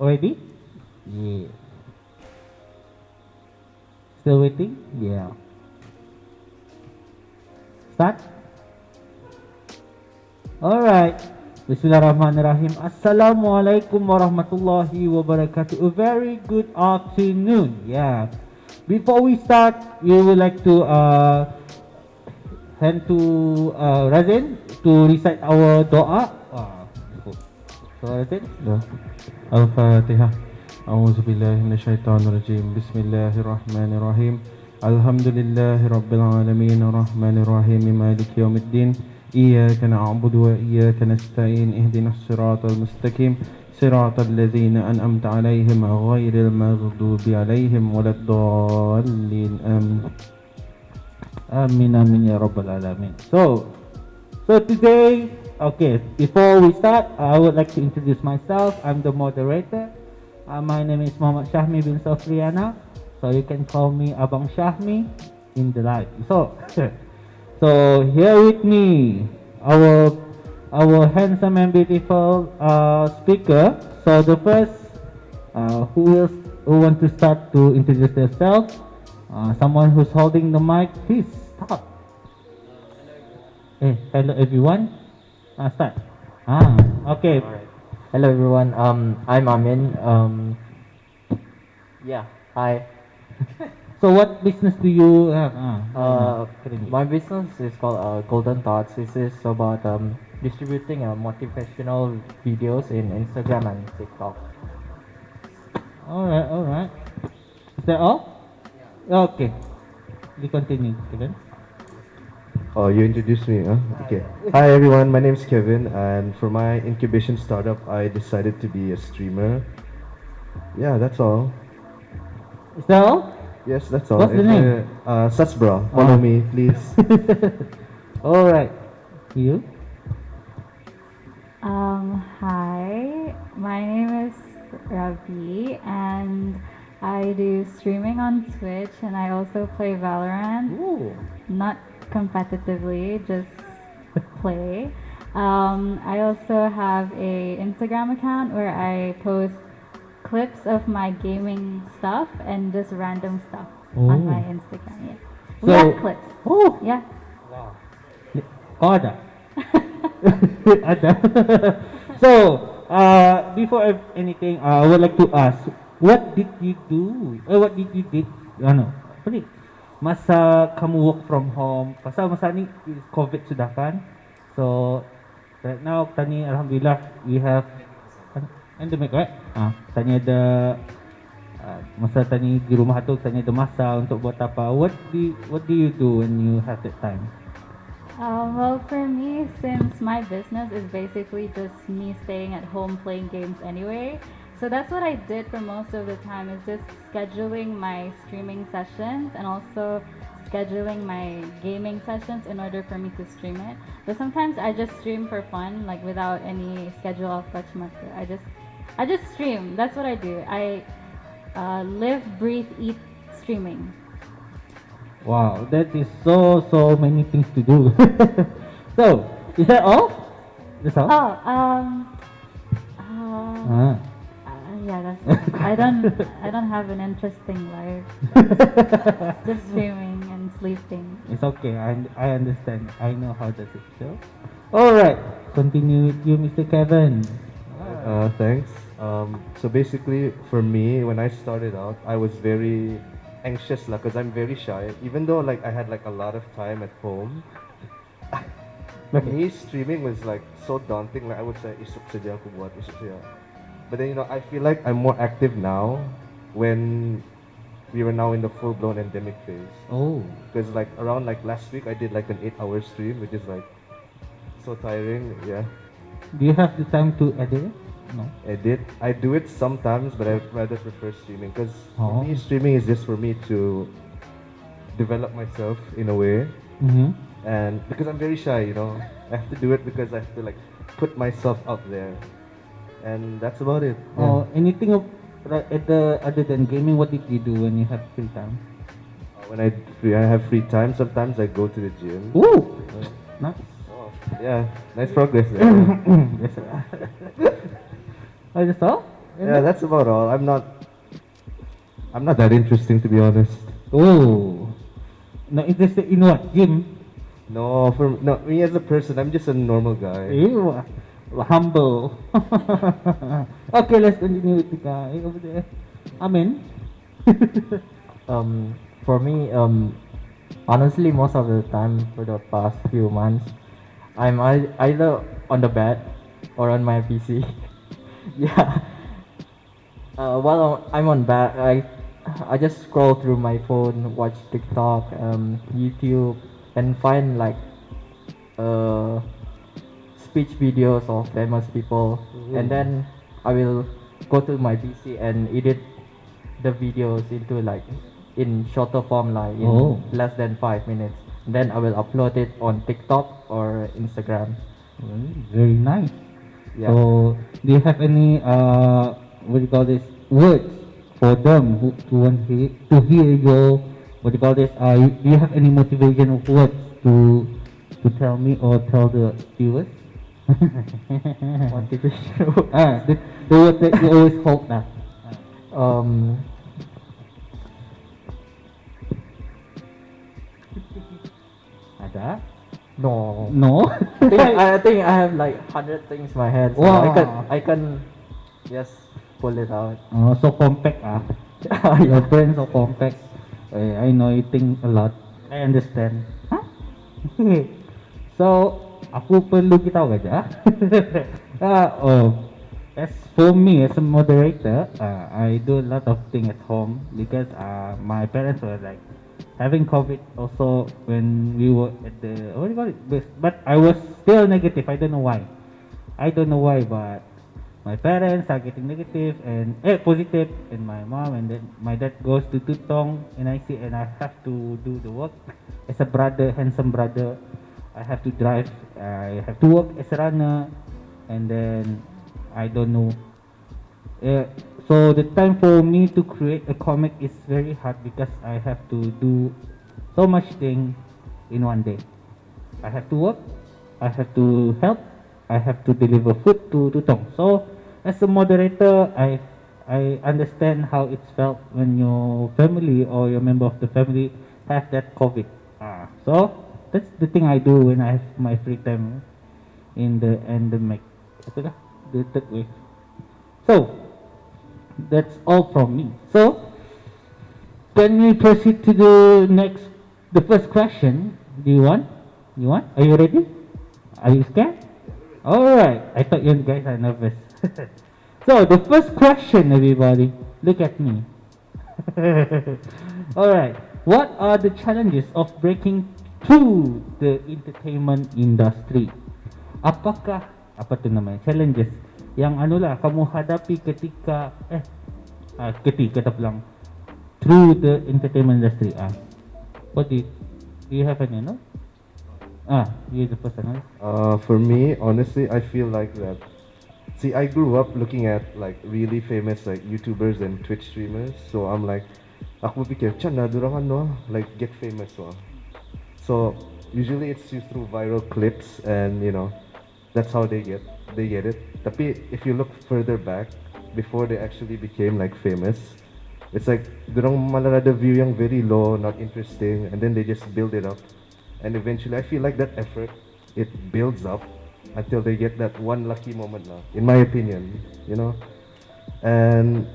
Already? Yeah. Still waiting? Yeah. Start? Alright. Bismillahirrahmanirrahim. Assalamualaikum warahmatullahi wabarakatuh. A very good afternoon. Yeah. Before we start, we would like to hand to Razin to recite our doa. So Razin? لا. الفاتحة. أعوذ بالله من الشيطان الرجيم. بسم الله الرحمن الرحيم. الحمد لله رب العالمين الرحمن الرحيم مالك يوم الدين. إياك نعبد وإياك نستعين. اهدنا الصراط المستقيم صراط الذين أنعمت عليهم غير المغضوب عليهم ولا الضالين آمين. Amin amin ya rabbal alamin. So today, okay, before we start, I would like to introduce myself. I'm the moderator. My name is Muhammad Shahmi bin Sofriana. So you can call me Abang Shahmi in the live. So here with me, our handsome and beautiful speaker. So the first, who want to start to introduce themselves? Someone who's holding the mic, please start. Hey, hello everyone. Start. Okay. Alright. Hello everyone. I'm Amin. Yeah. Hi. So what business do you have? My business is called Golden Thoughts. This is about distributing motivational videos in Instagram and TikTok. Alright. Is that all? Okay. We continue, Kevin. Oh, you introduced me, huh? Okay. Hi everyone, my name is Kevin, and for my incubation startup, I decided to be a streamer. Yeah, that's all. Is that all? Yes, that's all. What's the name? Satsbra. Follow me, please. Alright. You? Hi, my name is Ravi and I do streaming on Twitch and I also play Valorant. Ooh. Not competitively, just play. I also have a Instagram account where I post clips of my gaming stuff and just random stuff on my Instagram. Yeah. React clips. Oh. Yeah. Wow. Oh, ada. Ada. So, before anything, I would like to ask, what did you do? What did you did? Apa ni? Masa kamu work from home, pasal masa ni COVID sudah kan? So, right now tani alhamdulillah we have endemic, right? Tani ada masa tani di rumah tu tani ada masa untuk buat apa? What do you do when you have that time? Well, for me, since my business is basically just me staying at home playing games anyway, so that's what I did for most of the time is just scheduling my streaming sessions and also scheduling my gaming sessions in order for me to stream it. But sometimes I just stream for fun, like without any schedule of such much. I just stream. That's what I do. I live, breathe, eat streaming. Wow, that is so many things to do. So, is that all? That's all? Yeah, that's it. I don't have an interesting life. Just streaming and sleeping. It's okay. I understand. I know how does it feel. All right. Continue with you, Mr. Kevin. Thanks. So basically, for me, when I started out, I was very anxious because I'm very shy. Even though like I had like a lot of time at home, me streaming was like so daunting. Like I would say, isuk saja aku buat, isuk saja. But then I feel like I'm more active now when we were now in the full-blown endemic phase. Oh. Because like around like last week I did like an 8-hour stream, which is like so tiring. Yeah. Do you have the time to edit? No. Edit. I do it sometimes, but I rather prefer streaming because for me streaming is just for me to develop myself in a way. And because I'm very shy, I have to do it because I have to like put myself out there. And that's about it. Oh, anything other than gaming? What did you do when you have free time? When I have free time, sometimes I go to the gym. Ooh, nice. Oh, of Yeah, nice progress there. Yes, sir. Oh, that's all? Yeah, that's about all. I'm not that interesting to be honest. Oh, not interested in what? Gym? No, no me as a person, I'm just a normal guy. Ew, humble. Okay, let's continue with the guy over there. Amen. Um, for me, honestly, most of the time for the past few months, I'm either on the bed or on my PC. Yeah. While I'm on bed, I just scroll through my phone, watch TikTok, YouTube, and find like uh speech videos of famous people, and then I will go to my PC and edit the videos into like in shorter form, like in Oh. less than 5 minutes. Then I will upload it on TikTok or Instagram. Very nice. Yeah. So, do you have any what do you call this, words for them who to want to hear your, what do you call this? Do you have any motivational words to tell me or tell the viewers? Motivational. The word that you always hope na. um, Ada? no. No. I think I have like 100 things in my head. So Wow. I can just pull it out. Oh, so compact ah. Your brain so compact. I know you think a lot. I understand. Huh? So, aku perlu kita tahu aja. As for me as a moderator, I do a lot of things at home because my parents were like having COVID also when we were at the, what do you call it? But I was still negative. I don't know why. I don't know why, but my parents are getting negative and positive, and my mom and then my dad goes to Tutong and I see, and I have to do the work as a brother, handsome brother. I have to drive. I have to work as a runner, and then I don't know. So the time for me to create a comic is very hard because I have to do so much thing in one day. I have to work, I have to help, I have to deliver food to Tutong. So as a moderator, I understand how it's felt when your family or your member of the family have that COVID. So that's the thing I do when I have my free time in the endemic. Ito lah, the third wave. So that's all from me. So can we proceed to the first question? Do you want? You want? Are you ready? Are you scared? Alright. I thought you guys are nervous. So the first question, everybody, look at me. Alright. What are the challenges of breaking through the entertainment industry? Apakah apa tu namanya challenges yang anulah kamu hadapi ketika ketika kita bilang through the entertainment industry? What do you have any, no? You're the first one. For me, honestly, I feel like that. See, I grew up looking at like really famous like YouTubers and Twitch streamers. So I'm like, aku pikir, "Cana, durang ano, like get famous so." So usually it's used through viral clips, and that's how they get it. Tapi if you look further back, before they actually became like famous, it's like durang malah ada view yang very low, not interesting, and then they just build it up. And eventually, I feel like that effort, it builds up until they get that one lucky moment now, in my opinion, And,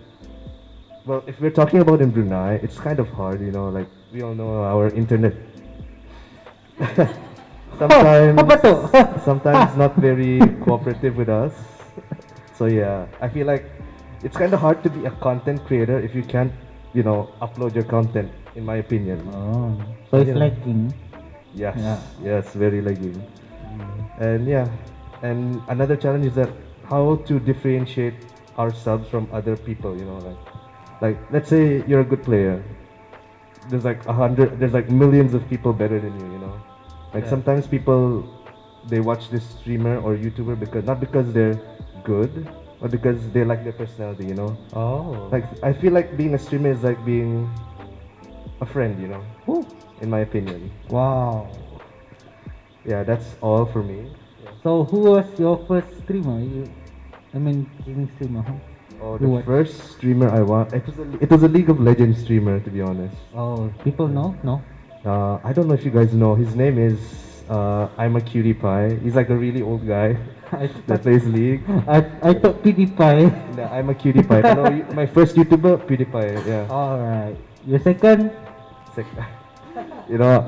well, if we're talking about in Brunei, it's kind of hard, like, we all know our internet. sometimes not very cooperative with us. So yeah, I feel like it's kind of hard to be a content creator if you can't, upload your content, in my opinion. So it's lagging. Yes, Yeah. yes, very lagging. And yeah, and another challenge is that how to differentiate ourselves from other people, like let's say you're a good player. There's like millions of people better than you. Like sometimes people, they watch this streamer or YouTuber not because they're good, but because they like their personality, Oh. Like I feel like being a streamer is like being a friend, Ooh. in my opinion. Wow. Yeah, that's all for me. Yeah. So who was your first streamer? I mean, gaming streamer, huh? Oh, You the watch? first streamer I watched, it was a League of Legends streamer, to be honest. Oh, people know? No? I don't know if you guys know. His name is I'm a Cutie Pie. He's like a really old guy I that thought, plays League. I thought PewDiePie. Yeah, I'm a Cutie Pie. No, my first YouTuber, PewDiePie. Yeah. Alright. Your second? Sec- you know,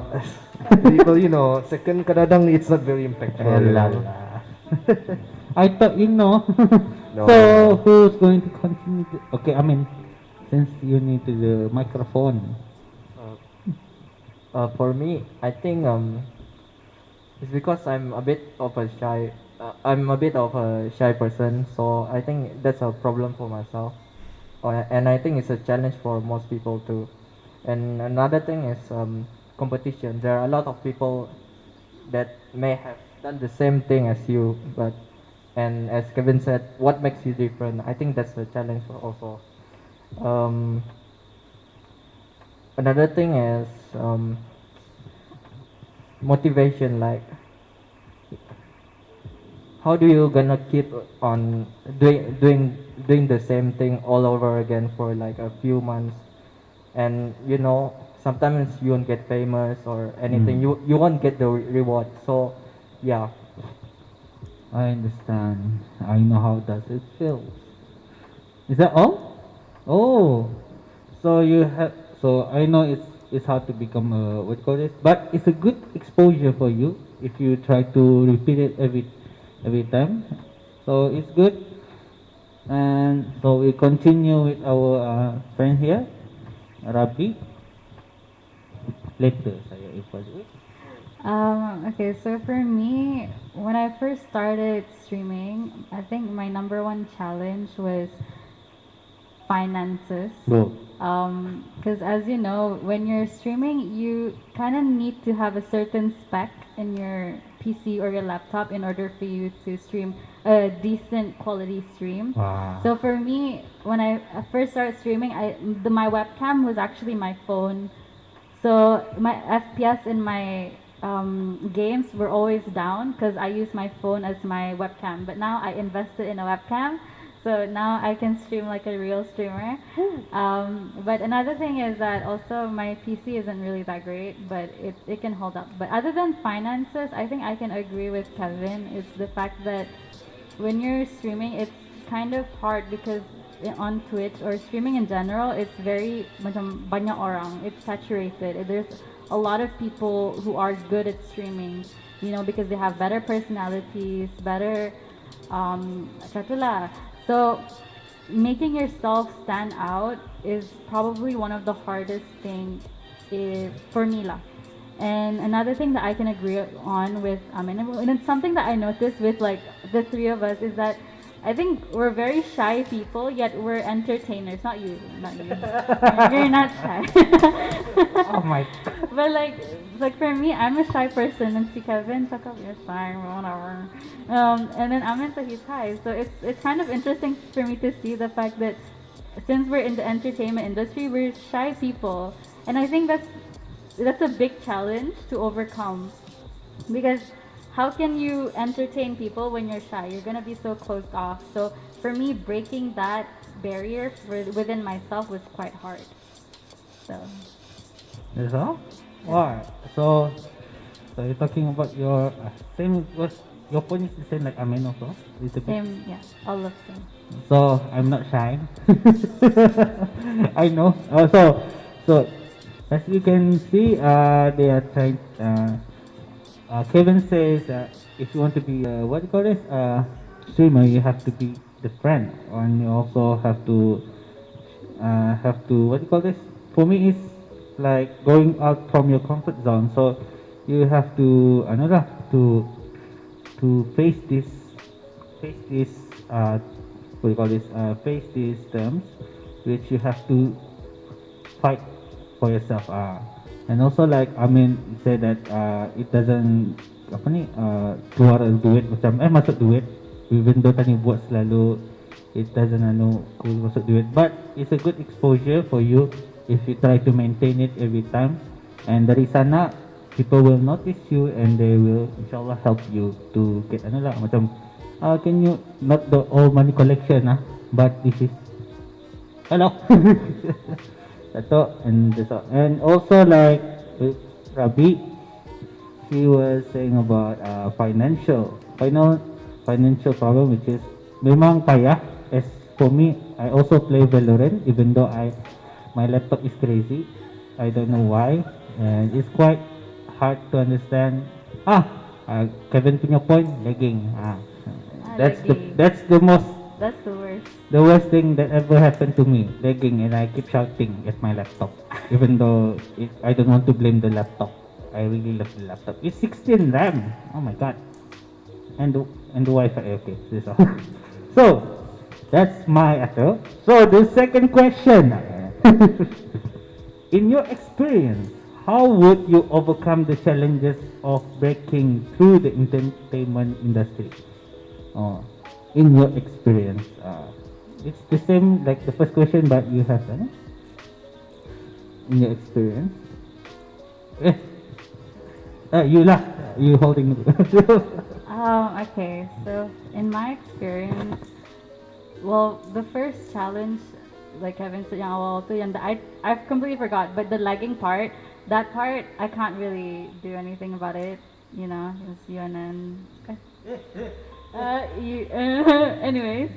people, second kadadang it's not very impactful. Eh, You la know. la. I thought you know. No, So no. who's going to continue? Okay, I mean, since you need the microphone. For me, I think it's because I'm a bit of a shy person, so I think that's a problem for myself. And I think it's a challenge for most people too. And another thing is competition. There are a lot of people that may have done the same thing as you, but and as Kevin said, what makes you different? I think that's a challenge also. Um, Another thing is motivation. Like, how do you gonna keep on doing the same thing all over again for like a few months? And sometimes you won't get famous or anything. Mm. You won't get the reward. So, yeah. I understand. I know how does it feel. Is that all? Oh, so you have. So I know it's hard to become a what you call this, but it's a good exposure for you if you try to repeat it every time. So it's good. And so we continue with our friend here, Rabi. Later saya evaluate. Okay, so for me, when I first started streaming, I think my number one challenge was finances. Go. Because as you know, when you're streaming, you kind of need to have a certain spec in your PC or your laptop in order for you to stream a decent quality stream. Wow. So for me, when I first started streaming, my webcam was actually my phone. So my FPS in my games were always down because I use my phone as my webcam. But now I invested in a webcam, so now I can stream like a real streamer. But another thing is that also my PC isn't really that great, but it can hold up. But other than finances, I think I can agree with Kevin. It's the fact that when you're streaming, it's kind of hard because on Twitch or streaming in general, it's very macam banyak orang. It's saturated. There's a lot of people who are good at streaming, because they have better personalities, better katula. So making yourself stand out is probably one of the hardest thing for me lah. And another thing that I can agree on with Amin, and it's something that I noticed with like the three of us is that I think we're very shy people, yet we're entertainers. Not you, not you. You're not shy. Oh my. But like for me, I'm a shy person, and si Kevin, shut up, you're shy, whatever. And then Amin, so he's shy. So it's kind of interesting for me to see the fact that since we're in the entertainment industry, we're shy people, and I think that's a big challenge to overcome because how can you entertain people when you're shy? You're gonna be so closed off. So for me, breaking that barrier within myself was quite hard. So That's all? Alright. So you're talking about your same was your phone is the same like Amin also? Little bit. same, yeah, all of them. So I'm not shy. I know. So as you can see, they are trying. Kevin says if you want to be what do you call this streamer, you have to be the friend, and you also have to what do you call this? For me, it's like going out from your comfort zone. So you have to another to face this what do you call this face these terms, which you have to fight for yourself. And also like I mean say that it doesn't apa ni keluar duit macam masuk duit even though tadi buat selalu it doesn't masuk duit, but it's a good exposure for you if you try to maintain it every time. And dari sana people will notice you and they will inshallah help you to get ano lah macam can you not the all money collection but this is hello Tato and this and also like with Rabi he was saying about financial problem which is memang payah as for me I also play Valorant even though my laptop is crazy I don't know why and it's quite hard to understand Kevin punya point lagging Lagging. that's the most That's the worst. the worst thing that ever happened to me lagging and I keep shouting at my laptop even though I don't want to blame the laptop I really love the laptop it's 16 RAM oh my god and the Wi-Fi okay this all so that's my answer so the second question in your experience how would you overcome the challenges of breaking through the entertainment industry in your experience it's the same like the first question but you have in your experience you lah you holding Okay, so in my experience, well, the first challenge, like Kevin said, I've completely forgot, but the lagging part, that part, I can't really do anything about it, you know, it's yun and, anyways,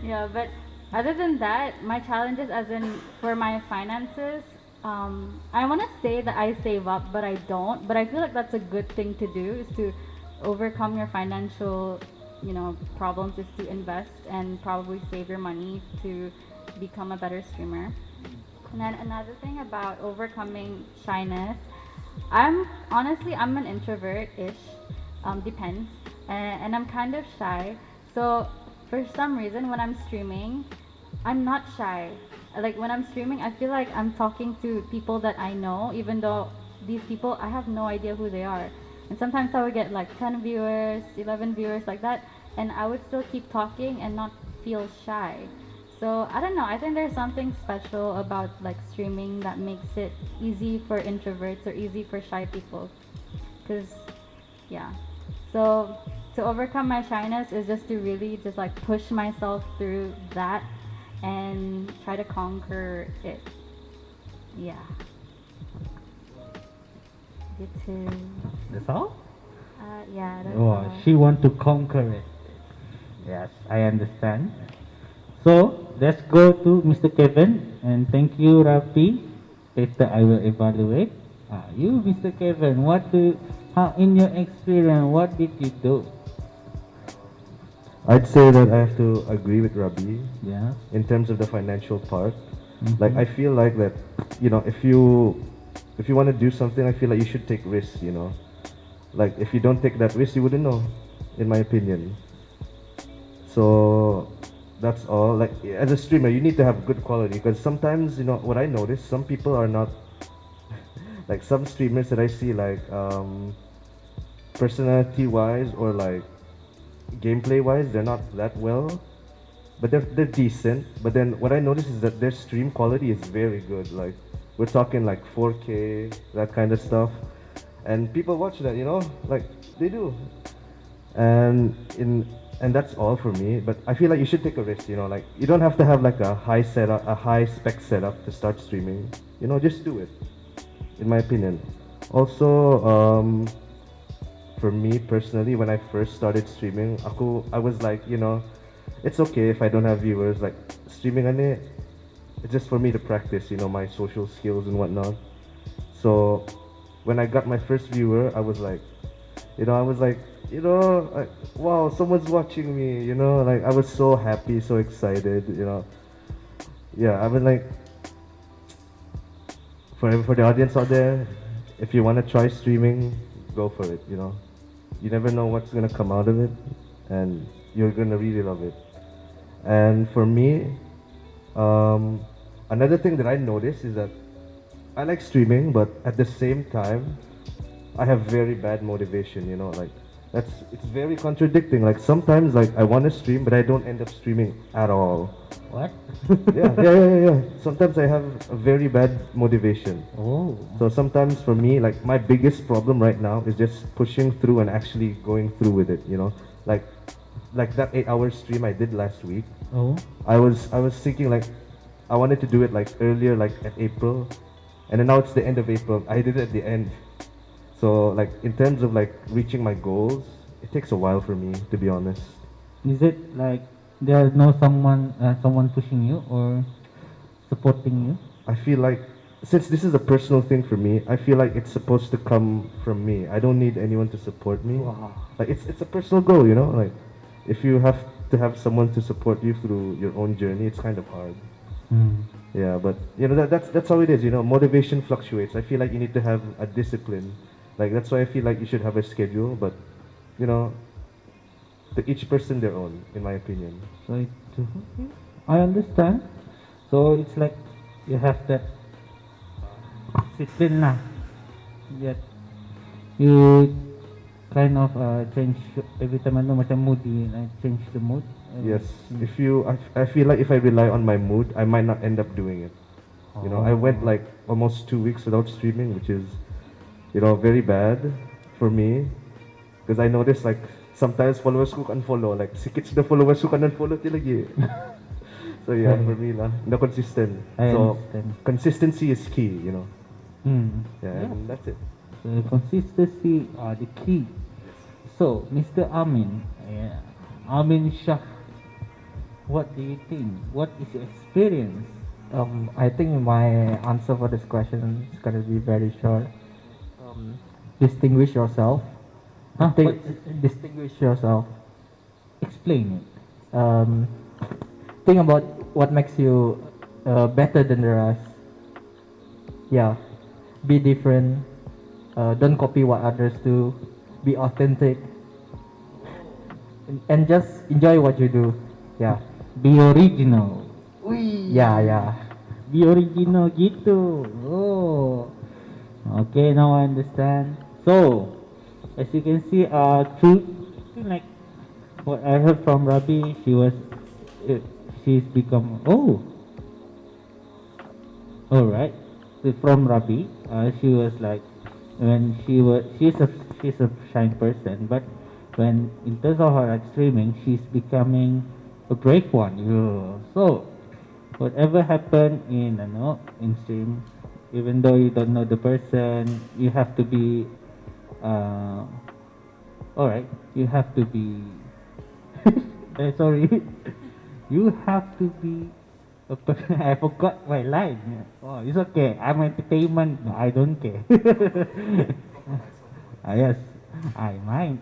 yeah, but other than that, my challenges as in, for my finances, I want to say that I save up, but I don't, but I feel like that's a good thing to do, is to overcome your financial problems is to invest and probably save your money to become a better streamer. And then another thing about overcoming shyness, I'm an introvert-ish, depends, and I'm kind of shy. So for some reason when I'm streaming, I'm not shy. Like when I'm streaming, I feel like I'm talking to people that I know, even though these people I have no idea who they are. And sometimes I would get like 10 viewers, 11 viewers like that, and I would still keep talking and not feel shy. So I don't know, I think there's something special about like streaming that makes it easy for introverts or easy for shy people. Cause yeah. So to overcome my shyness is just to really just like push myself through that and try to conquer it. Yeah. You too. that's all Yeah, that's oh all. she want to conquer it yes I understand so let's go to Mr. Kevin and thank you Rafi later I will evaluate you Mr. Kevin how in your experience what did you do I'd say that I have to agree with Rabi yeah in terms of the financial part. Mhm. Like I feel like that, if you want to do something, I feel like you should take risks. Like if you don't take that risk, you wouldn't know, in my opinion. So that's all. Like as a streamer, you need to have good quality because sometimes what I notice, some people are not like some streamers that I see like personality wise or like gameplay wise, they're not that well, but they're decent. But then what I notice is that their stream quality is very good. Like we're talking like 4K, that kind of stuff, and people watch that, like they do. And and that's all for me. But I feel like you should take a risk. Like you don't have to have like a high spec setup to start streaming. Just do it, in my opinion. Also, for me personally, when I first started streaming, I was like, it's okay if I don't have viewers. Like streaming it's just for me to practice, my social skills and whatnot. So when I got my first viewer, I was like, wow, someone's watching me. Like I was so happy, so excited. Yeah, I was like, for the audience out there, if you want to try streaming, go for it. You never know what's gonna come out of it, and you're gonna really love it. And for me, another thing that I noticed is that I like streaming, but at the same time, I have very bad motivation. Like it's very contradicting. Like sometimes, like I want to stream, but I don't end up streaming at all. What? Yeah. Sometimes I have a very bad motivation. Oh. So sometimes for me, like my biggest problem right now is just pushing through and actually going through with it. Like like that 8 hour stream I did last week. Oh. I was thinking like I wanted to do it like earlier, like at April, and then now it's the end of April. I did it at the end. So like in terms of like reaching my goals, it takes a while for me to be honest. Is it like there's no someone pushing you or supporting you? I feel like since this is a personal thing for me, I feel like it's supposed to come from me. I don't need anyone to support me. Wow. Like it's a personal goal. Like if you have to have someone to support you through your own journey, it's kind of hard. Mm. Yeah, but that's how it is. Motivation fluctuates. I feel like you need to have a discipline. Like that's why I feel like you should have a schedule, but you know, to each person their own, in my opinion. So I understand. So it's like you have that discipline lah. Yet you kind of change every time macam moody, change the mood. Yes. I feel like if I rely on my mood, I might not end up doing it. I went like almost 2 weeks without streaming, which is, very bad for me. Because I noticed like sometimes followers ko unfollow, like sikit the followers ko unfollow lagi. So yeah, for me lah, not consistent. I So understand. consistency is key. Hmm. Yeah, and that's it. So consistency are the key. So Mr. Amin, yeah, Amin Shah, what do you think? What is your experience? I think my answer for this question is gonna be very short. Distinguish yourself. Huh? Distinguish yourself. Explain it. Think about what makes you better than the rest. Yeah, be different. Don't copy what others do. Be authentic, and just enjoy what you do. Yeah, Be original. yeah. Be original gitu. Oh. Okay, now I understand. So, as you can see, through like what I heard from Rabi, uh, she's become all right. So from Rabi, she was like when she's a shy person, but when in terms of her like streaming, she's becoming a brave one. Yeah. So whatever happened in stream, even though you don't know the person, you have to be uh, all right. You have to be sorry. You have to be I forgot my line. Oh, it's okay. I'm entertainment. I don't care. Yes, I mind.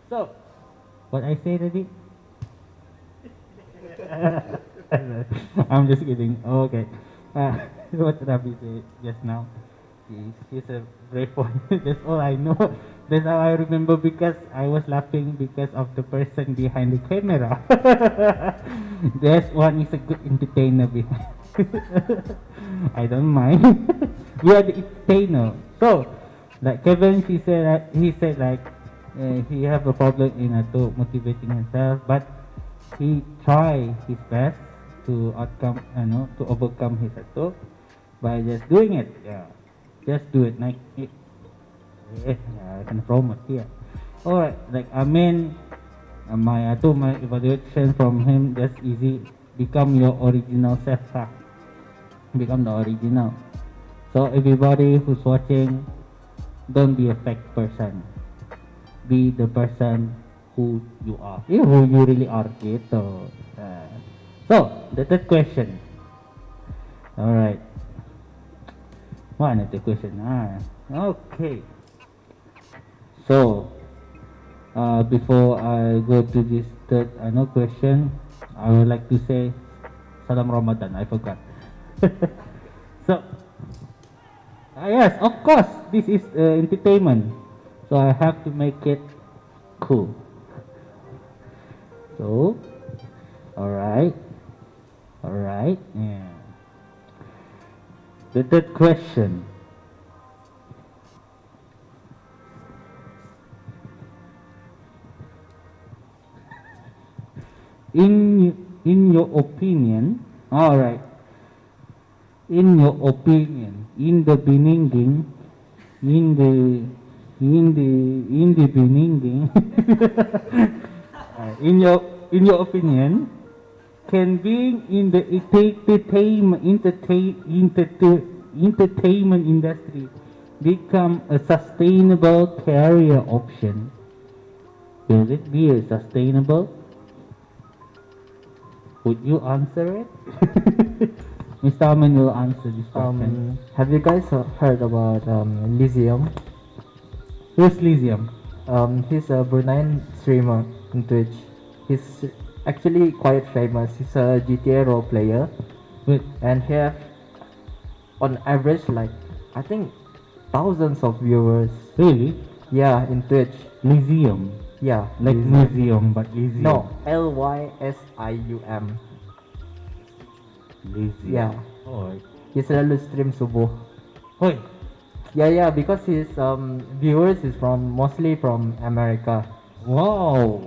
So, what I say already? I'm just kidding. Okay. What Rabi said just now? She's a brave one. That's all I know. That's how I remember because I was laughing because of the person behind the camera. This one is a good entertainer behind. I don't mind. We are the entertainer. So, like Kevin, he said like he have a problem in to motivating himself, but he try his best to to overcome his auto by just doing it. Yeah, just do it. Like, I can promote here. Alright, like I mean, my evaluation from him just easy. Become your original self. Become the original. So everybody who's watching, don't be a fake person. Be the person who you are. Yeah, who you really are. Gitu. So the third question. Alright. Mana the question? Okay. So, before I go to this third question, I would like to say Salam Ramadan. I forgot. So, yes, of course, this is entertainment. So I have to make it cool. So, alright. Yeah. The third question. In in your opinion, all right, in your opinion, in the beginning, in the, in the beginning, in your opinion, can being in the entertainment industry become a sustainable career option? Will it be a sustainable? Would you answer it? Mr. Aman will answer this question. Have you guys heard about Lysium? Who's Lysium? He's a Bruneian streamer on Twitch. He's actually quite famous. He's a GTA role player, Wait, and he have on average like I think thousands of viewers. really? Yeah, in Twitch. Lysium. Yeah, Like Lysium. museum, but Lysium. No, Lysium. Lysium. Yeah. Alright. He selalu stream subuh. Wait, Yeah, because his viewers is mostly from America. wow.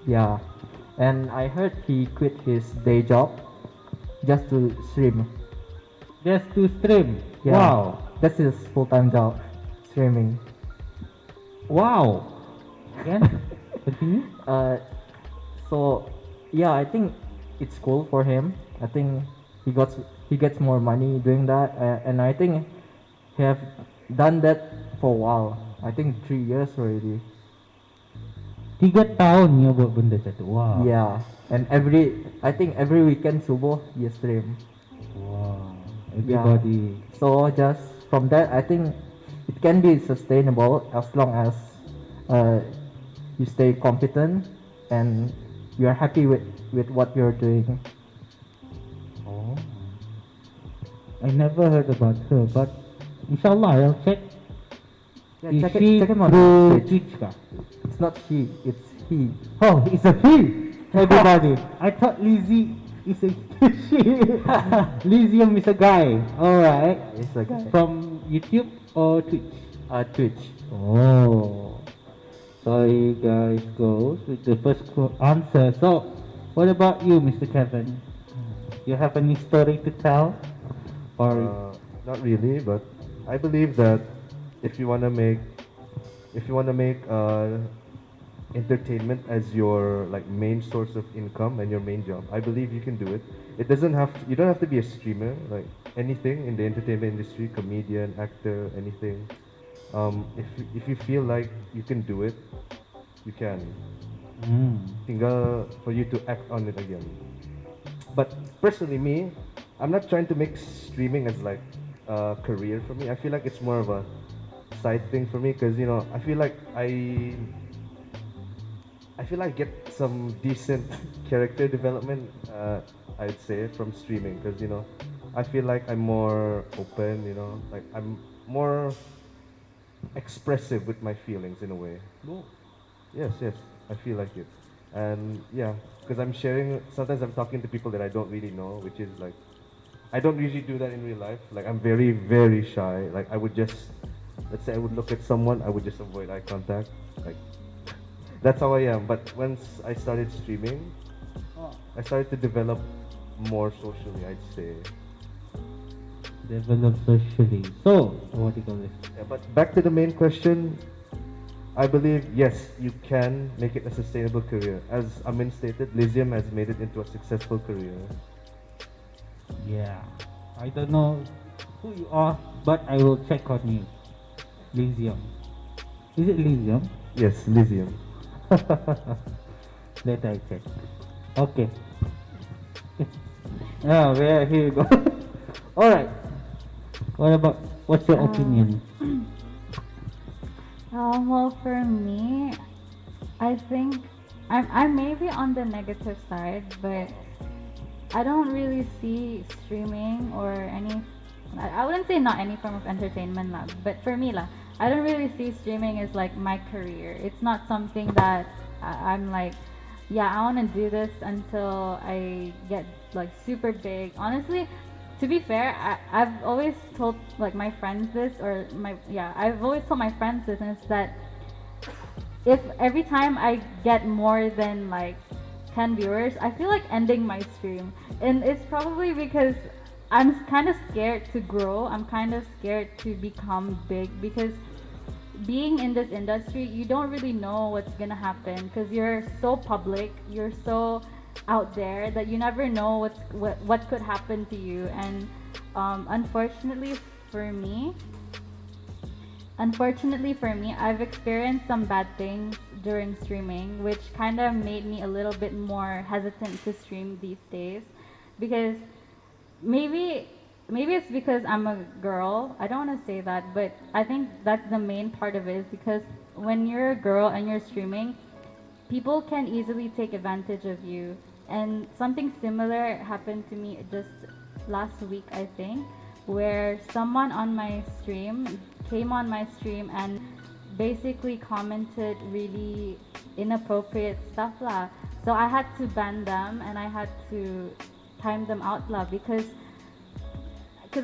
Yeah, and I heard he quit his day job just to stream. Just to stream. Yeah, Wow. that's his full-time job, streaming. Wow. Again? Continue? So yeah, I think it's cool for him. I think he gets more money doing that, and I think he have done that for a while. I think 3 years already. 3 tahun niya buat benda macam tu. Wow. Yeah, and I think every weekend subuh he stream. Wow. Yeah. Everybody. So just from that, I think it can be sustainable as long as you stay competent and you are happy with what you're doing. Oh. I never heard about her, but inshallah I'll check. Yeah, Is check she it, check him on through Twitch. Twitch ka? It's not she, it's he. Oh, it's a he. Everybody. I thought Lizzie is a she. Lysium is a guy. Alright. It's a guy. From YouTube or Twitch? Twitch. Oh. So you guys goes with the first answer. So, what about you, Mr. Kevin? You have any story to tell? Or Not really, but I believe that if you wanna make entertainment as your like main source of income and your main job, I believe you can do it. You don't have to be a streamer, like anything in the entertainment industry, comedian, actor, anything. If you feel like you can do it, you can. Tinggal for you to act on it again. But personally, me, I'm not trying to make streaming as like a career for me. I feel like it's more of a side thing for me because I feel like I get some decent character development. I'd say from streaming because I feel like I'm more open. Like I'm more expressive with my feelings in a way. Yes, I feel like it. And yeah, because I'm sharing, sometimes I'm talking to people that I don't really know, which is like, I don't usually do that in real life. Like I'm very, very shy. Like I would just, let's say I would look at someone, I would just avoid eye contact. Like, that's how I am. But once I started streaming, I started to develop more socially, I'd say. develop socially. So, what do you call this? Yeah, but back to the main question, I believe, yes, you can make it a sustainable career. As Amin stated, Lysium has made it into a successful career. Yeah. I don't know who you are, but I will check on you. Lysium. Is it Lysium? Yes, Lysium. Let I check. Okay. Here you go. Alright. What's your opinion? Well, for me, I think I'm maybe on the negative side, but I don't really see streaming or any. I wouldn't say not any form of entertainment, lah, but for me, lah, I don't really see streaming as like my career. It's not something that I'm like, yeah, I want to do this until I get like super big. Honestly, to be fair, I've always told like my friends this, or I've always told my friends this, and it's that if every time I get more than like 10 viewers, I feel like ending my stream. And it's probably because I'm kind of scared to grow. I'm kind of scared to become big because being in this industry, you don't really know what's gonna happen because you're so public, you're so out there that you never know what could happen to you. And unfortunately for me, I've experienced some bad things during streaming, which kind of made me a little bit more hesitant to stream these days because maybe it's because I'm a girl. I don't want to say that, but I think that's the main part of it is because when you're a girl and you're streaming, people can easily take advantage of you. And something similar happened to me just last week, I think, where someone on my stream came on my stream and basically commented really inappropriate stuff lah. So I had to ban them and I had to time them out lah because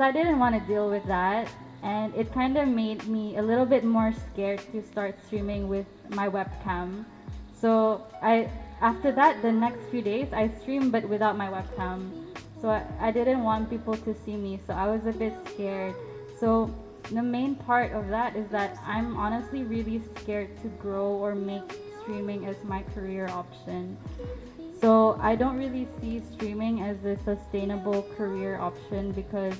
I didn't want to deal with that, and it kind of made me a little bit more scared to start streaming with my webcam. So after that, the next few days, I streamed but without my webcam. So I didn't want people to see me, so I was a bit scared. So the main part of that is that I'm honestly really scared to grow or make streaming as my career option. So I don't really see streaming as a sustainable career option because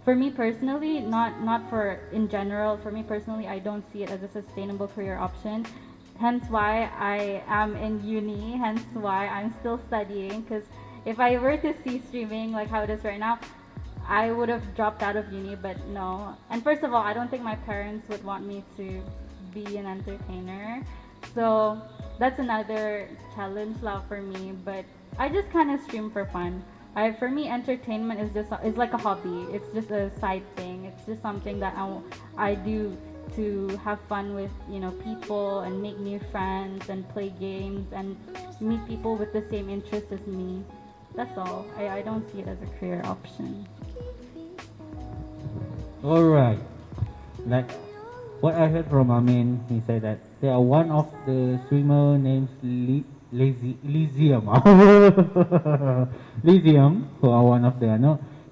for me personally, not for in general, for me personally, I don't see it as a sustainable career option. Hence why I am in uni, hence why I'm still studying because if I were to see streaming like how it is right now, I would have dropped out of uni, but no. And first of all, I don't think my parents would want me to be an entertainer. So that's another challenge lah for me, but I just kind of stream for fun. For me, entertainment is like a hobby. It's just a side thing. It's just something that I do to have fun with people and make new friends and play games and meet people with the same interests as me. That's all. I don't see it as a career option. All right. Like what I heard from Amin, he said that there are one of the swimmer named Lysium. Lysium, who are one of the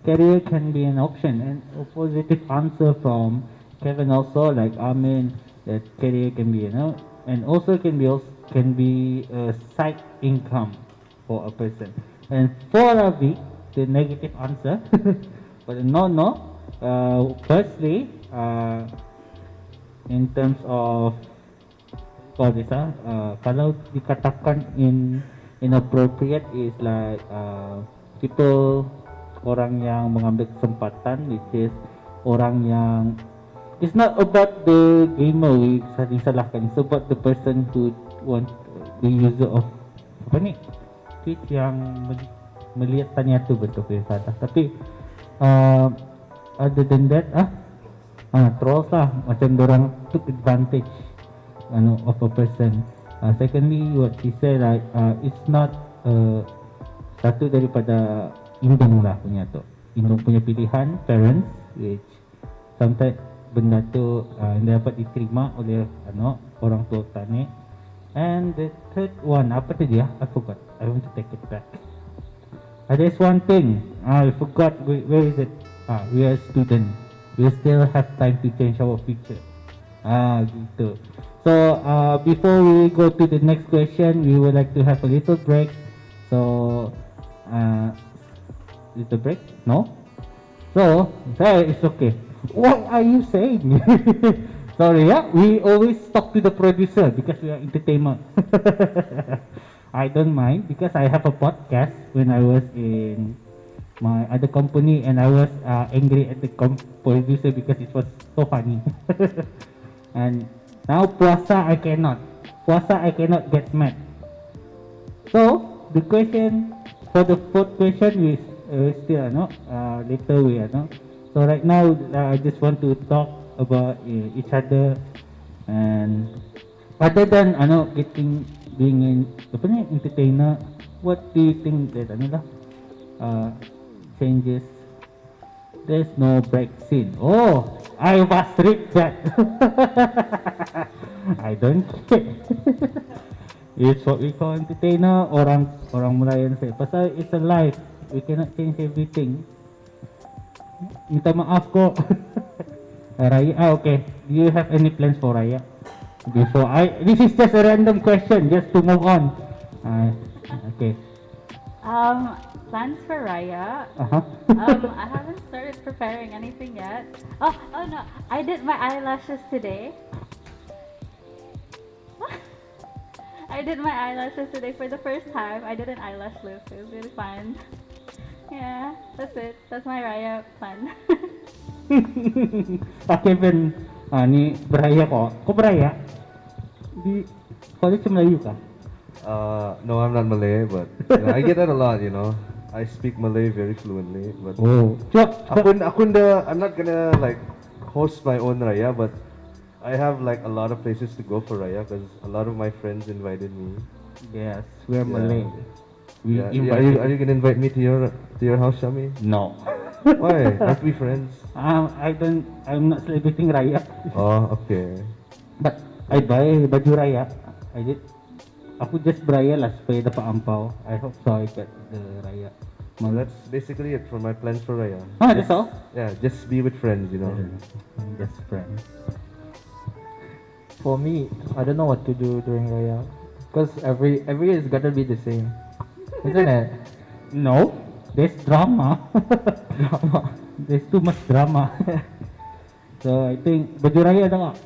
career can be an option, and a positive answer from Kevin also, like Amin, that career can be and also can be a side income for a person. And for Ravi, the negative answer, but no. Firstly, in terms of kalau dikatakan inappropriate is like people, orang yang mengambil kesempatan, which is orang yang, it's not about the gamer disalahkan, it's about the person who want the user of apa ni tweet yang melihat tanya tu betul ke salah. Tapi other than that trolls lah, macam dorang took advantage of a person. Secondly, what she said, like it's not satu daripada indung lah punya tu, indung punya pilihan parents, which sometimes benda tu dapat diterima oleh orang tua tani. And the third one, apa tadi ya? I forgot. I want to take it back. There's one thing I forgot. Where is it? We are student. We still have time to change our future. Gitu. So before we go to the next question, we would like to have a little break. So little break? No? So it's okay. What are you saying? Sorry, we always talk to the producer because we are entertainment. I don't mind because I have a podcast when I was in my other company, and I was angry at the producer because it was so funny. And now puasa I cannot get mad. So the question for the fourth question is still later we So right now I just want to talk about each other, and other than being in entertainer, what do you think that changes? There's no break scene. Oh, I was ripped that. I don't care. It's what we call entertainer, orang Melayu say. Pasal it's a life. We cannot change everything. Minta maaf kok. Raya, okay. Do you have any plans for Raya? Before this is just a random question, just to move on. Okay. Plans for Raya. Uh-huh. I haven't started preparing anything yet. Oh no, I did my eyelashes today. I did my eyelashes today for the first time. I did an eyelash lift. It was really fun. Yeah, that's it. That's my Raya plan. Kevin, ni beraya ko. Ko beraya? Di college Melayu ka? No, I'm not Malay, but I get that a lot. I speak Malay very fluently, but Oh. I'm not gonna like host my own raya, but I have like a lot of places to go for raya because a lot of my friends invited me. Yes, we're Yeah. Malay. We Yeah, invited- are you gonna invite me to your house, Shami? No. Why? Aren't we friends? I'm not celebrating Raya. Oh, okay. But I buy baju Raya. I did. Aku just beraya lah supaya dapat ampau. I hope so I get the Raya. Well, that's basically it for my plans for raya. That's all? Yeah, just be with friends. Just friends. For me, I don't know what to do during Raya, because every year is gonna be the same, isn't it? No, there's drama. There's too much drama. So I think baju Raya ada nggak?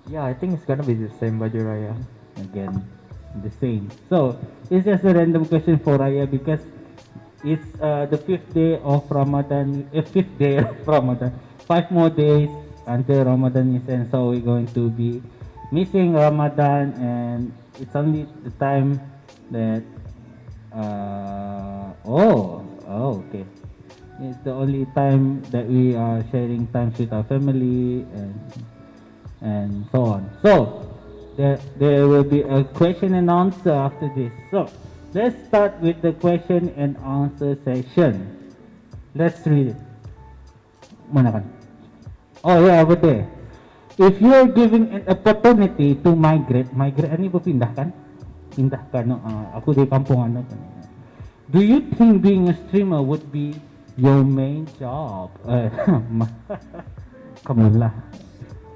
Yeah, I think it's gonna be the same baju Raya. Again, the same. So it's just a random question for Raya because it's the fifth day of Ramadan. Fifth day of Ramadan. 5 more days until Ramadan is end. So we're going to be missing Ramadan, and it's only the time that. Okay. It's the only time that we are sharing times with our family and so on. So there will be a question and answer after this. So let's start with the question and answer session. Let's read it. Mana kan? Oh yeah, over there. If you are given an opportunity to migrate ani berpindah kan? Pindahkan. Aku dari kampung ano. Do you think being a streamer would be your main job? Come lah.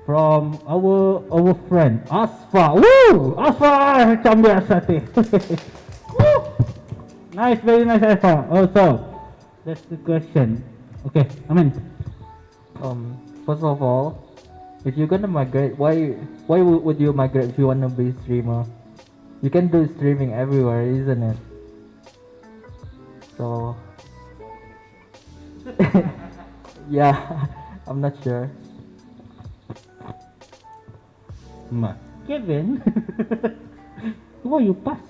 From our friend Asfa. Woo! Asfa macam biasa teh. Woo! Nice, very nice Asfa. Also, that's the question. Okay, Amin. First of all, if you're gonna migrate, why would you migrate if you wanna be a streamer? You can do streaming everywhere, isn't it? So yeah, I'm not sure. Kevin. Why you pass?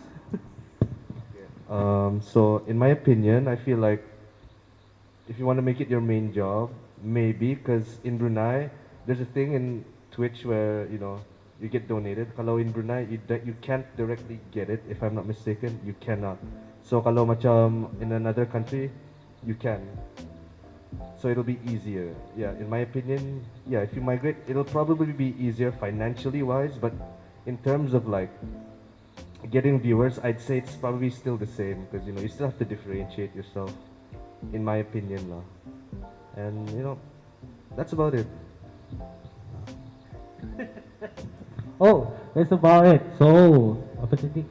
So in my opinion, I feel like if you want to make it your main job, maybe because in Brunei, there's a thing in Twitch where you get donated. Kalau in Brunei, you can't directly get it. If I'm not mistaken, you cannot. So kalau macam in another country, you can. So it'll be easier. Yeah, in my opinion, yeah, if you migrate, it'll probably be easier financially wise, but in terms of like getting viewers, I'd say it's probably still the same because you still have to differentiate yourself, in my opinion lah. And that's about it. Oh, that's about it. So, apa tadi?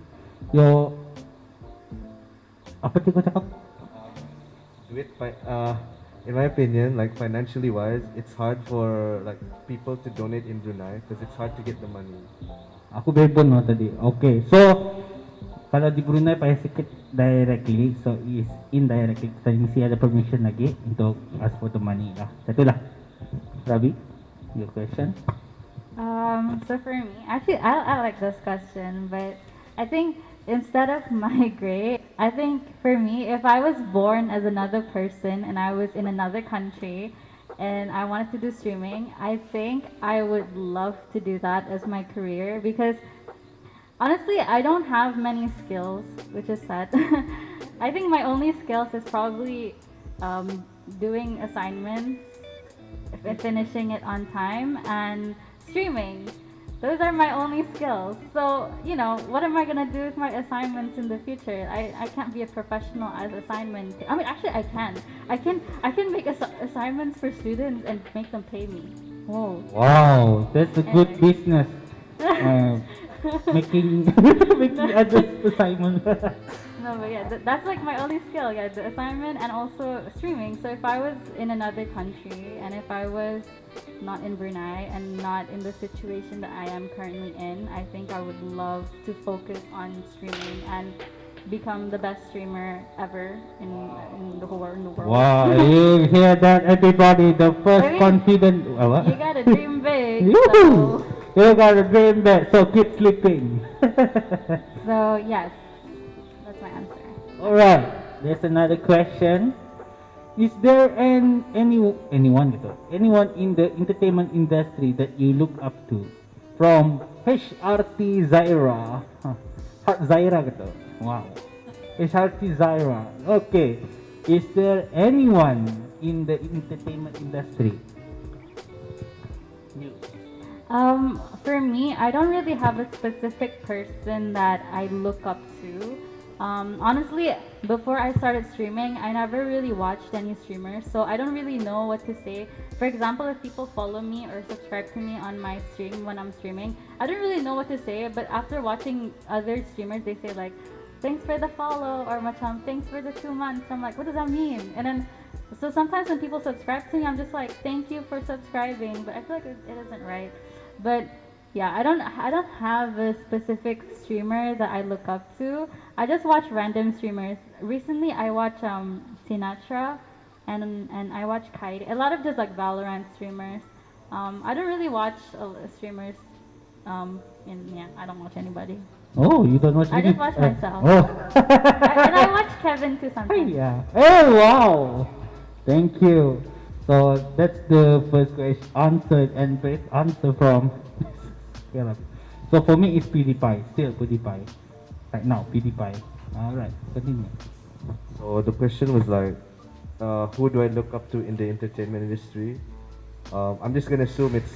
Apa tadi kau cakap? In my opinion, like financially wise, it's hard for like people to donate in Brunei because it's hard to get the money. Aku bebon no tadi. Okay, so kalau di Brunei payah sikit directly, so is indirectly. Kita mesti ada permission lagi untuk ask for the money lah. Satu lah. Rabi, your question? So for me, actually, I like this question, but I think instead of migrate, I think for me, if I was born as another person and I was in another country and I wanted to do streaming, I think I would love to do that as my career because honestly, I don't have many skills, which is sad. I think my only skills is probably doing assignments, finishing it on time, and streaming. Those are my only skills. So, you know, what am I gonna do with my assignments in the future? I can't be a professional as assignment. I mean, actually, I can. I can make assignments for students and make them pay me. Whoa. Wow, that's a good Anyway. business. Uh, making making others assignment. No, but yeah, that's like my only skill, yeah, the assignment and also streaming. So if I was in another country and if I was not in Brunei and not in the situation that I am currently in, I think I would love to focus on streaming and become the best streamer ever in the whole in the world. Wow, you hear that, everybody? The first I mean, confident. What? You gotta dream big. Yoo-hoo! So, You got a dream big, so keep sleeping. so yes, that's my answer. All right. There's another question. Is there anyone in the entertainment industry that you look up to? From HRT Zaira. Huh. Zaira gitu. Wow. HRT Zaira. Okay. Is there anyone in the entertainment industry? You. For me, I don't really have a specific person that I look up to. Honestly, before I started streaming, I never really watched any streamers, so I don't really know what to say. For example, if people follow me or subscribe to me on my stream when I'm streaming, I don't really know what to say, but after watching other streamers, they say like, thanks for the follow, or macam, thanks for the 2 months. I'm like, what does that mean? And then, so sometimes when people subscribe to me, I'm just like, thank you for subscribing, but I feel like it isn't right. But yeah, I don't have a specific streamer that I look up to. I just watch random streamers. Recently, I watch Sinatra, and I watch Kairi. A lot of just like Valorant streamers. I don't really watch streamers. Yeah, I don't watch anybody. Oh, you don't watch I any- just watch myself. Oh. And I watch Kevin too sometimes. Yeah. Oh wow. Thank you. So that's the first question answered and best answer from. Yeah. So for me it's PewDiePie. Still PewDiePie. Right now PewDiePie. All right. Continue. So the question was like, who do I look up to in the entertainment industry? I'm just gonna assume it's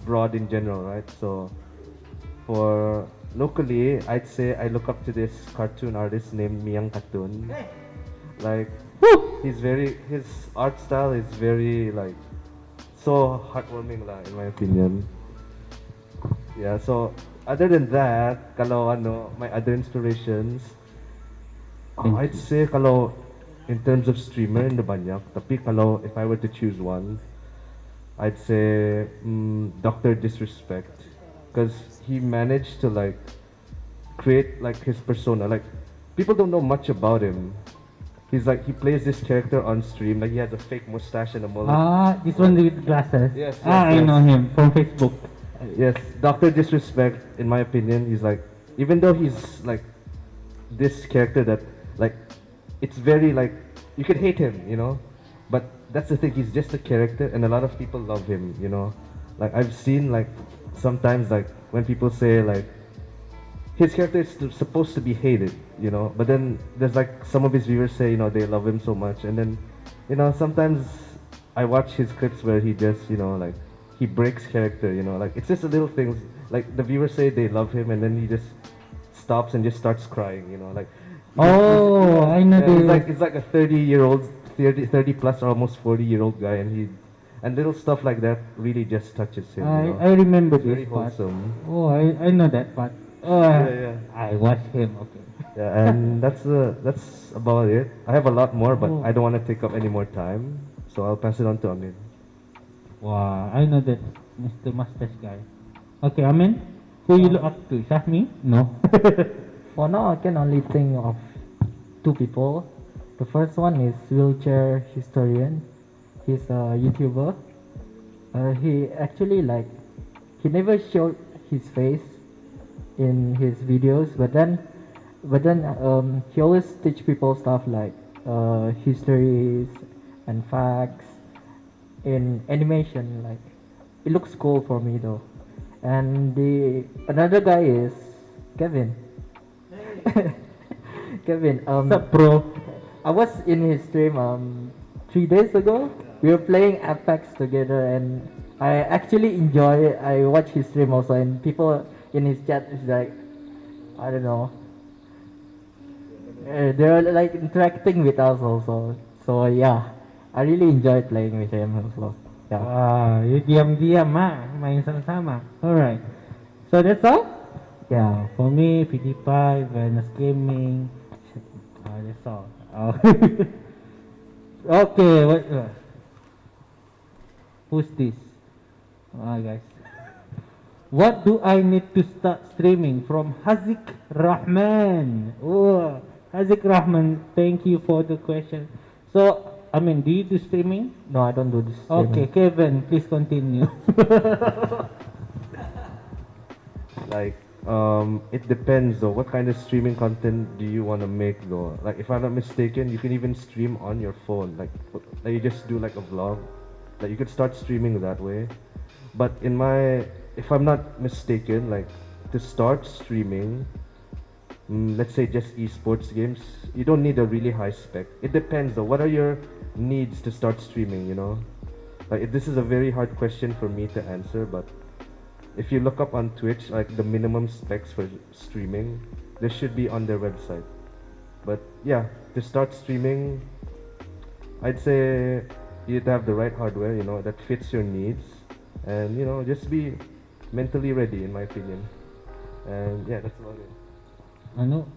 broad in general, right? So for locally, I'd say I look up to this cartoon artist named Miyang Cartoon. Like his art style is very like so heartwarming lah, in my opinion. Yeah, so other than that, kalau ano, my other inspirations, I'd say kalau in terms of streamer, hindi banyak. Tapi kalau if I were to choose one, I'd say Dr. Disrespect, because he managed to like create like his persona. Like people don't know much about him. He's like he plays this character on stream. Like he has a fake mustache and a mullet. Ah, this one with glasses. Yes, I yes. know him from Facebook. Yes, Dr. Disrespect, in my opinion, he's like, even though he's like this character that, like, it's very like, you could hate him, you know? But that's the thing, he's just a character and a lot of people love him, you know? Like, I've seen, like, sometimes, like, when people say, like, his character is supposed to be hated, you know? But then there's, like, some of his viewers say, you know, they love him so much. And then, you know, sometimes I watch his clips where he just, you know, like, he breaks character, you know, like it's just a little things. Like the viewers say they love him, and then he just stops and just starts crying, you know, like. Oh, I know Yeah, this. it's like a 30-year-old, 30 plus or almost 40-year-old guy, and little stuff like that really just touches him. You know? I remember It's this very part. wholesome. Oh, I know that part. Oh, Yeah. I watched him. Okay. Yeah, and that's about it. I have a lot more, but Oh. I don't want to take up any more time, so I'll pass it on to Amin. Wow, I know that Mr. Mustache guy. Okay, Amin, who you look up to? Is that me? No. For now, I can only think of two people. The first one is Wheelchair Historian. He's a YouTuber. He actually like he never showed his face in his videos, but then he always teach people stuff like histories and facts in animation. Like it looks cool for me though. And the another guy is Kevin. Kevin. What's up, bro? I was in his stream 3 days ago. We were playing Apex together, and I actually enjoy it. I watch his stream also, and people in his chat is like, I don't know, they're like interacting with us also. So yeah, I really enjoy playing with him also. Yeah. You diam-diam main sama-sama. Alright. So that's all? Yeah, for me, PewDiePie, Venus Gaming. That's all. Oh. Okay, who's this? Guys. What do I need to start streaming? From Hazik Rahman. Oh, Hazik Rahman, thank you for the question. So, I mean, do you do streaming? No, I don't do this. Okay, Streaming. Kevin, please continue. Like, it depends though. What kind of streaming content do you want to make though? Like, if I'm not mistaken, you can even stream on your phone. Like you just do like a vlog. Like, you could start streaming that way. But if I'm not mistaken, like to start streaming, let's say just esports games, you don't need a really high spec. It depends though. What are your needs to start streaming? You know, like this is a very hard question for me to answer, but if you look up on Twitch, like the minimum specs for streaming, this should be on their website. But yeah, to start streaming, I'd say you'd have the right hardware, you know, that fits your needs, and you know, just be mentally ready, in my opinion. And yeah, that's about it.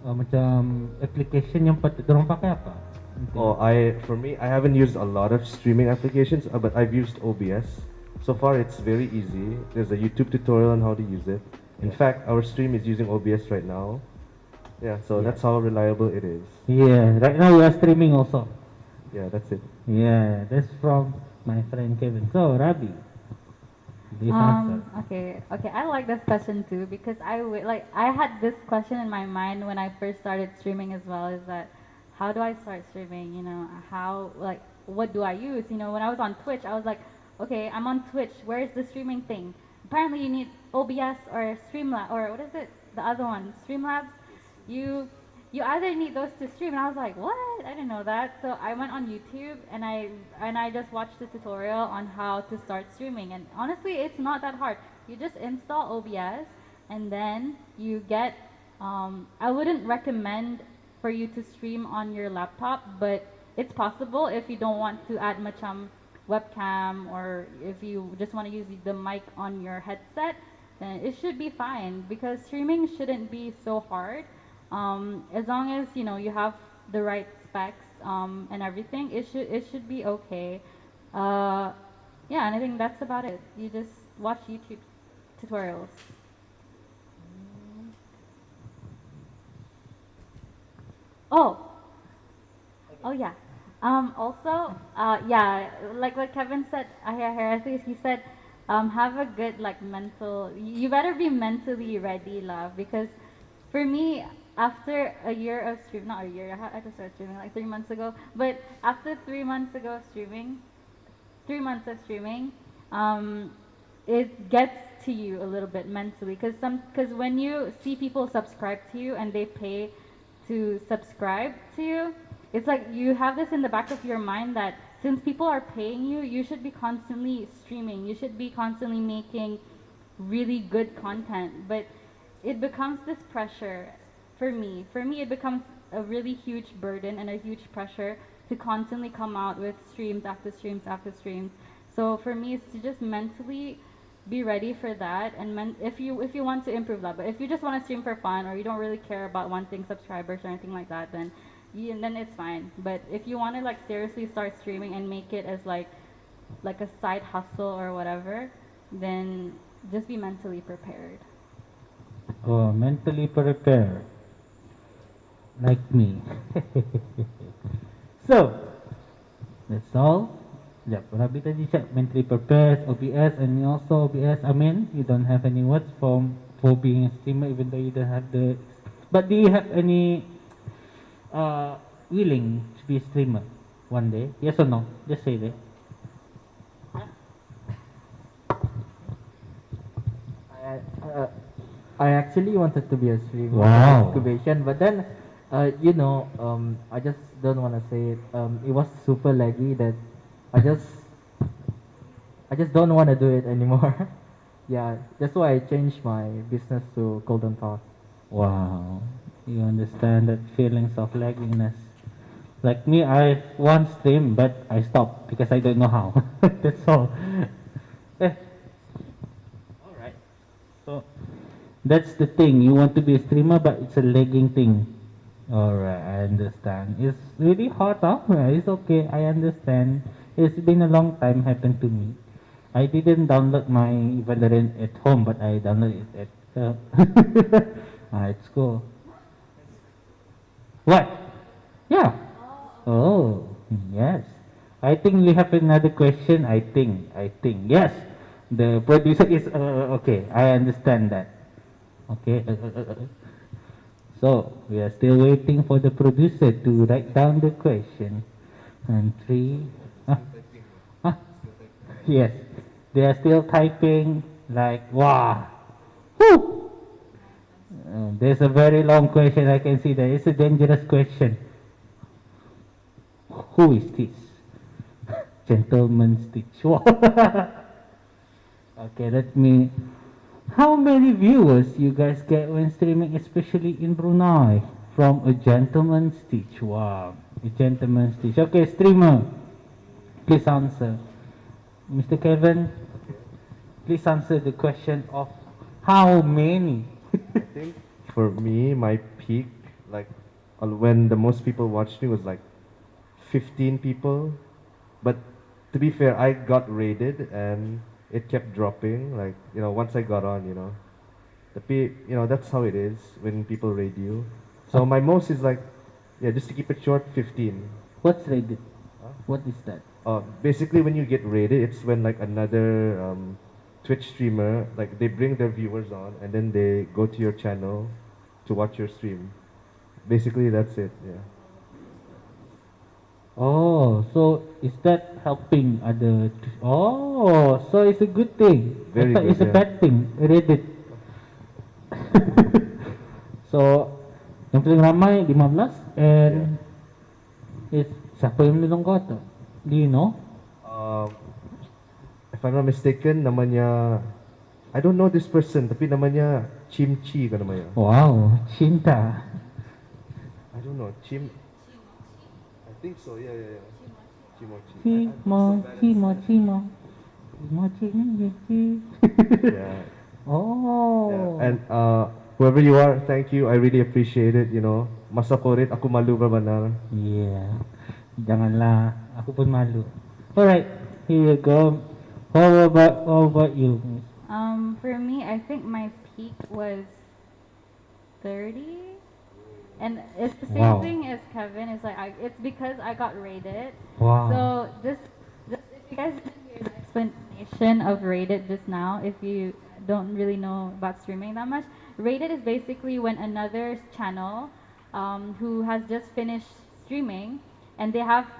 Macam application yang dorang pakai apa? Oh, for me, I haven't used a lot of streaming applications, but I've used OBS. So far, it's very easy. There's a YouTube tutorial on how to use it. In fact, our stream is using OBS right now. Yeah, so that's how reliable it is. Yeah, right now we are streaming also. Yeah, that's it. Yeah, that's from my friend Kevin. So, Rabi, this answer. Okay, I like this question too because I had this question in my mind when I first started streaming as well. Is that how do I start streaming? You know, what do I use? You know, when I was on Twitch, I was like, okay, I'm on Twitch. Where's the streaming thing? Apparently, you need OBS or Streamlabs or what is it? The other one, Streamlabs. You either need those to stream, and I was like, what? I didn't know that. So I went on YouTube and I just watched the tutorial on how to start streaming. And honestly, it's not that hard. You just install OBS, and then you get. I wouldn't recommend for you to stream on your laptop, but it's possible if you don't want to add macam webcam or if you just want to use the mic on your headset, then it should be fine because streaming shouldn't be so hard. As long as you know you have the right specs and everything, it should be okay. Yeah, and I think that's about it. You just watch YouTube tutorials. Oh, oh yeah. Also, yeah, like what Kevin said, I think he said, have a good like mental. You better be mentally ready, love, because for me, after a year of stream, not a year, I just started streaming like 3 months ago. But after 3 months ago of streaming, 3 months of streaming, it gets to you a little bit mentally, because when you see people subscribe to you and they pay to subscribe to you, it's like you have this in the back of your mind that since people are paying you, you should be constantly streaming. You should be constantly making really good content. But it becomes this pressure for me. For me, it becomes a really huge burden and a huge pressure to constantly come out with streams after streams after streams. So for me, it's to just mentally be ready for that, and if you want to improve that. But if you just want to stream for fun or you don't really care about wanting subscribers or anything like that, then it's fine. But if you want to like seriously start streaming and make it as like a side hustle or whatever, then just be mentally prepared. Oh, mentally prepared. Like me. So, that's all. Yep, Rabi tadi cakap mentally prepared, OBS, and also OBS, Amin, you don't have any words for being a streamer even though you don't have the... But do you have any willing to be a streamer one day? Yes or no? Just say that. I actually wanted to be a streamer. Wow. Incubation, but then, I just don't want to say it. It was super laggy that I I just don't want to do it anymore. Yeah, that's why I changed my business to Golden Talk. Wow, you understand that feelings of lagginess. Like me, I once stream, but I stopped because I don't know how. That's all. Eh, all right. So that's the thing. You want to be a streamer, but it's a lagging thing. All right, I understand. It's really hard, huh? It's okay. I understand. It's been a long time happened to me. I didn't download my Valorant at home, but I downloaded it at. It's cool. What? Yeah. Oh, yes. I think we have another question. I think. Yes. The producer is, okay. I understand that. Okay. So, we are still waiting for the producer to write down the question. And three. Huh? Huh? Yes. They are still typing like, wow. Woo! There's a very long question. I can see that. It's a dangerous question. Who is this? Gentleman Stitch. Okay, let me. How many viewers you guys get when streaming, especially in Brunei? From a gentleman Stitch. Wow, a gentleman Stitch. Okay, streamer, please answer. Mr. Kevin, please answer the question of how many. I think for me, my peak, like when the most people watched me was like 15 people. But to be fair, I got raided and it kept dropping. Like, once I got on, that's how it is when people raid you. So my most is like, yeah, just to keep it short, 15. What's rated? Huh? What is that? Basically, when you get raided, it's when like another Twitch streamer, like they bring their viewers on and then they go to your channel to watch your stream. Basically, that's it. Yeah. Oh, so is that helping other? Oh, so it's a good thing. Very I thought good, it's a yeah. bad thing. Reddit. So, yang paling ramai 15 and it's siapa yang minum kau tu? Do you know? Um, if I'm not mistaken, namanya I don't know this person, tapi namanya Chimchi kan namanya. Wow, cinta. I don't know, I think so, yeah. Chimochi. Cimo, cimo, cimo. Cimo, cimo, cimo. Yeah. Oh. Yeah. And whoever you are, thank you. I really appreciate it, Masa korit, aku malu berbenar. Yeah. Janganlah, aku pun malu. Alright, here you go. How about you? For me, I think my peak was 30. And it's the same Wow. thing as Kevin. It's like it's because I got rated. Wow. So just if you guys didn't hear the explanation of rated just now, if you don't really know about streaming that much, rated is basically when another channel who has just finished streaming and they have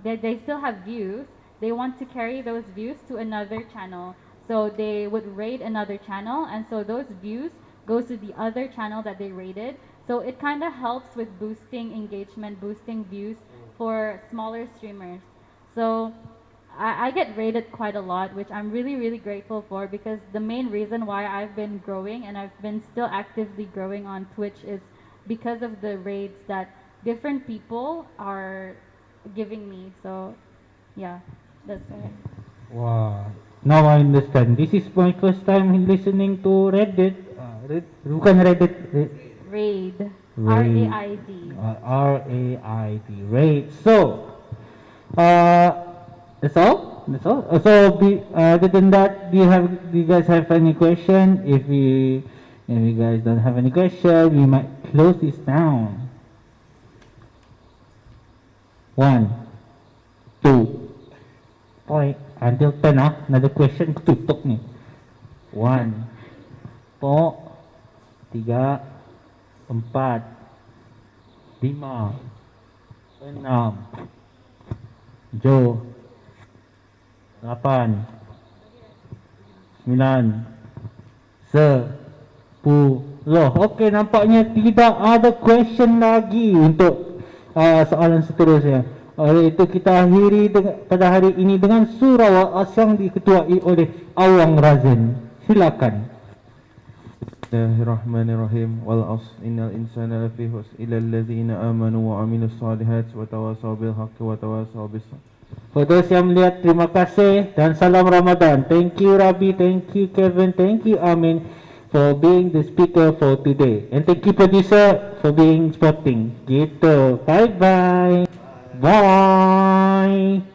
they still have views. They want to carry those views to another channel. So they would raid another channel, and so those views goes to the other channel that they rated. So it kind of helps with boosting engagement, boosting views for smaller streamers. So I get rated quite a lot, which I'm really, really grateful for, because the main reason why I've been growing and I've been still actively growing on Twitch is because of the raids that different people are giving me. So yeah, that's it. Wow. Now I understand. This is my first time in listening to Reddit. Bukan Reddit. Raid. Raid. R-A-I-D. R-A-I-D. Raid. So, that's all. That's all. Other than that, do you guys have any question? If you guys don't have any question, we might close this down. 1, 2, point. Until 10 Another question, tutup ni. 1, po, 3, 4, 5, 6, 7, 8, 9, 10. Okey, nampaknya tidak ada question lagi untuk soalan seterusnya. Oleh itu kita akhiri pada hari ini dengan surah Al-As yang diketuai oleh Awang Razin. Silakan. Bismillahirrahmanirrahim. Wal 'asr innal insana lafi khusr illa alladhina amanu wa 'amilus solihati wa tawasaw bil haqqi wa tawasaw bis sabr. For those yang melihat, terima kasih dan salam Ramadan. Thank you Rabi, thank you Kevin, thank you Amin for being the speaker for today. And thank you producer for being sporting. Gitu. Bye bye. Bye.